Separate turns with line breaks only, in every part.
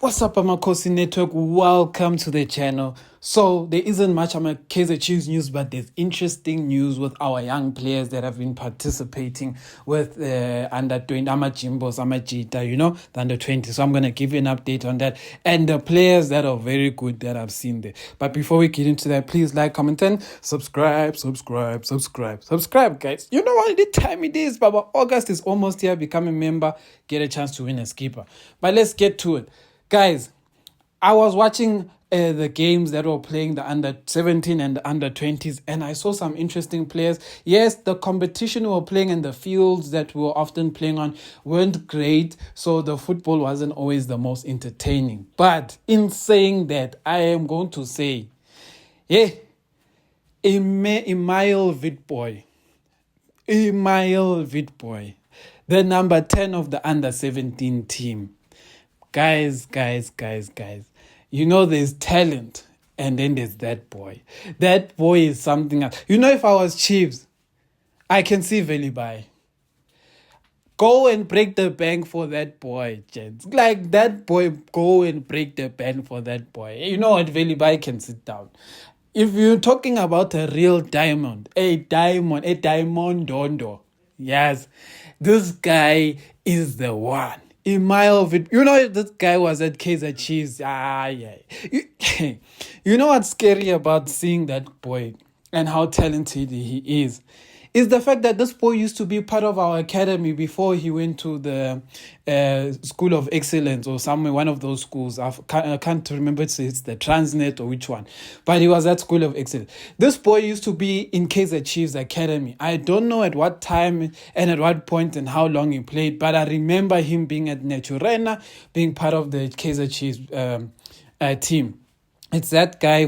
What's up, Amakhosi Network? Welcome to the channel. So there isn't much Kaizer Chiefs news, but there's interesting news with our young players that have been participating with under 20, Amajimbos, Amajita, the under 20. So I'm going to give you an update on that and the players that are very good that I've seen there. But before we get into that, please like, comment, and subscribe, guys. You know what time it is, Baba. August is almost here. Become a member, get a chance to win a skipper. But let's get to it. Guys, I was watching the games that were playing the under 17 and the under 20s, and I saw some interesting players. Yes, the competition we were playing and the fields that we were often playing on weren't great, so the football wasn't always the most entertaining. But in saying that, I am going to say, Emile Witbooi, the number 10 of the under 17 team. Guys. You know there's talent, and then there's that boy. That boy is something else. You know, if I was Chiefs, I can see Vilakazi. Go and break the bank for that boy, gents. Like that boy, go and break the bank for that boy. You know what, Vilakazi can sit down. If you're talking about a real diamond, a diamondondo, yes, this guy is the one. Emile Witbooi, you know, this guy was at Kaizer Chiefs. You know what's scary about seeing that boy and how talented he is the fact that this boy used to be part of our academy before he went to the School of Excellence or somewhere, one of those schools. I can't remember if it's the Transnet or which one, but he was at School of Excellence. This boy used to be in Kaizer Chiefs Academy. I don't know at what time and at what point and how long he played, but I remember him being at Naturena, being part of the Kaizer Chiefs team. It's that guy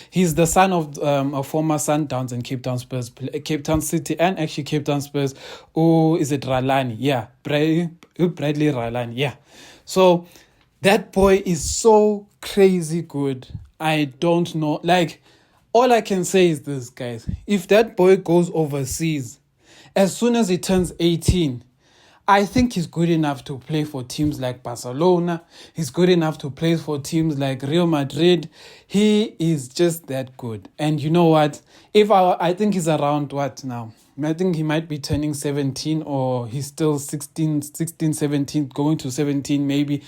he's the son of a former Sundowns and Cape Town Spurs, Cape Town City and actually Cape Town Spurs. Oh, is it Ralani? Yeah, Bradley Ralani. Yeah. So that boy is so crazy good. I don't know. Like, all I can say is this, guys. If that boy goes overseas, as soon as he turns 18, I think he's good enough to play for teams like Barcelona. He's good enough to play for teams like Real Madrid. He is just that good. And you know what? I think he's around what now? I think he might be turning 17 or he's still 16, 17, going to 17 maybe.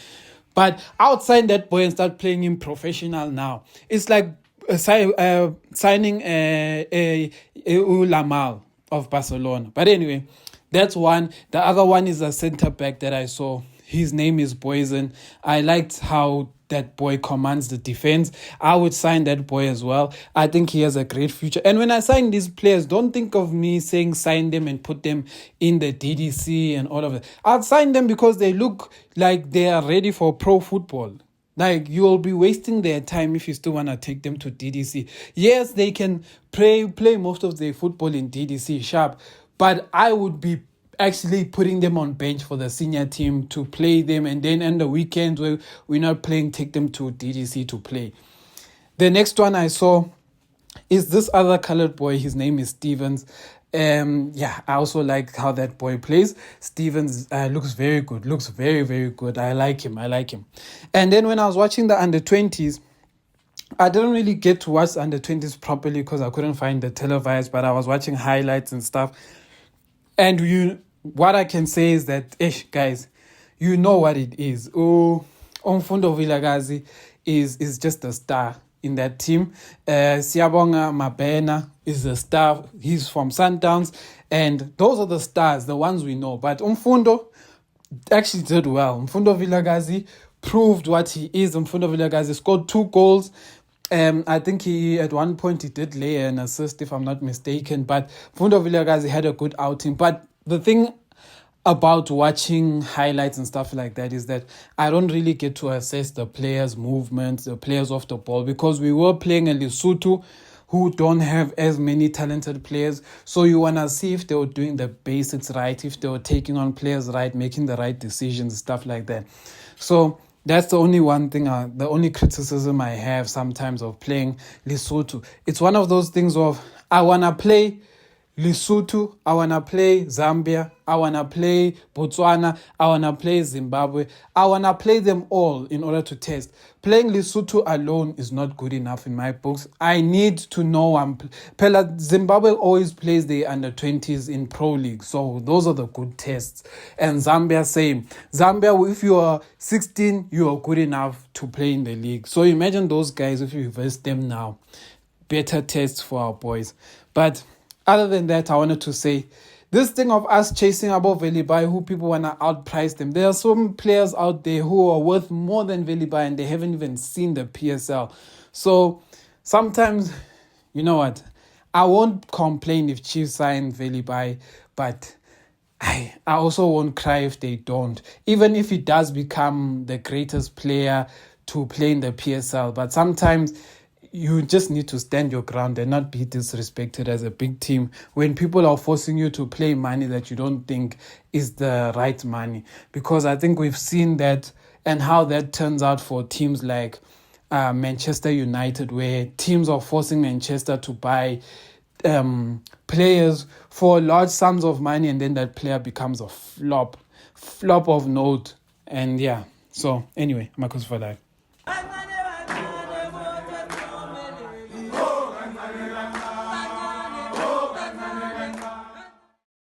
But outside that boy and start playing him professional now. It's like signing a Lamal of Barcelona. But anyway, that's one. The other one is a centre back that I saw. His name is Poison. I liked how that boy commands the defense. I would sign that boy as well. I think he has a great future. And when I sign these players, don't think of me saying sign them and put them in the DDC and all of that. I'd sign them because they look like they are ready for pro football. Like, you will be wasting their time if you still want to take them to DDC. Yes, they can play most of their football in DDC sharp, but I would be actually putting them on bench for the senior team to play them, and then on the weekends where we're not playing, take them to DDC to play. The next one I saw is this other colored boy. His name is Stevens. I also like how that boy plays. Stevens looks very good. Looks very, very good. I like him. And then when I was watching the under 20s, I didn't really get to watch under 20s properly because I couldn't find the televised, but I was watching highlights and stuff. And what I can say is that, guys, you know what it is. Mfundo Vilakazi is just a star in that team. Siyabonga Mabena is a star. He's from Sundowns, and those are the stars, the ones we know. But Mfundo actually did well. Mfundo Vilakazi proved what he is. Mfundo Vilakazi scored 2 goals. I think at one point he did lay an assist, if I'm not mistaken. But Mfundo Vilakazi had a good outing. But the thing about watching highlights and stuff like that is that I don't really get to assess the players' movements, the players off the ball, because we were playing a Lesotho who don't have as many talented players. So you want to see if they were doing the basics right, if they were taking on players right, making the right decisions, stuff like that. So that's the only one thing, the only criticism I have sometimes of playing Lesotho. It's one of those things of, I want to play Lesotho, I want to play Zambia, I want to play Botswana, I want to play Zimbabwe. I want to play them all in order to test. Playing Lesotho alone is not good enough in my books. I need to know Zimbabwe always plays the under-20s in Pro League, so those are the good tests. And Zambia, same. Zambia, if you are 16, you are good enough to play in the league. So imagine those guys if you reverse them now. Better tests for our boys. But other than that, I wanted to say, this thing of us chasing above Vilakazi, who people want to outprice them. There are some players out there who are worth more than Vilakazi and they haven't even seen the PSL. So sometimes, you know what, I won't complain if Chiefs sign Vilakazi, but I also won't cry if they don't. Even if he does become the greatest player to play in the PSL. But sometimes you just need to stand your ground and not be disrespected as a big team when people are forcing you to play money that you don't think is the right money. Because I think we've seen that and how that turns out for teams like Manchester United, where teams are forcing Manchester to buy players for large sums of money, and then that player becomes a flop of note. And yeah, so anyway, Amakhosi for life.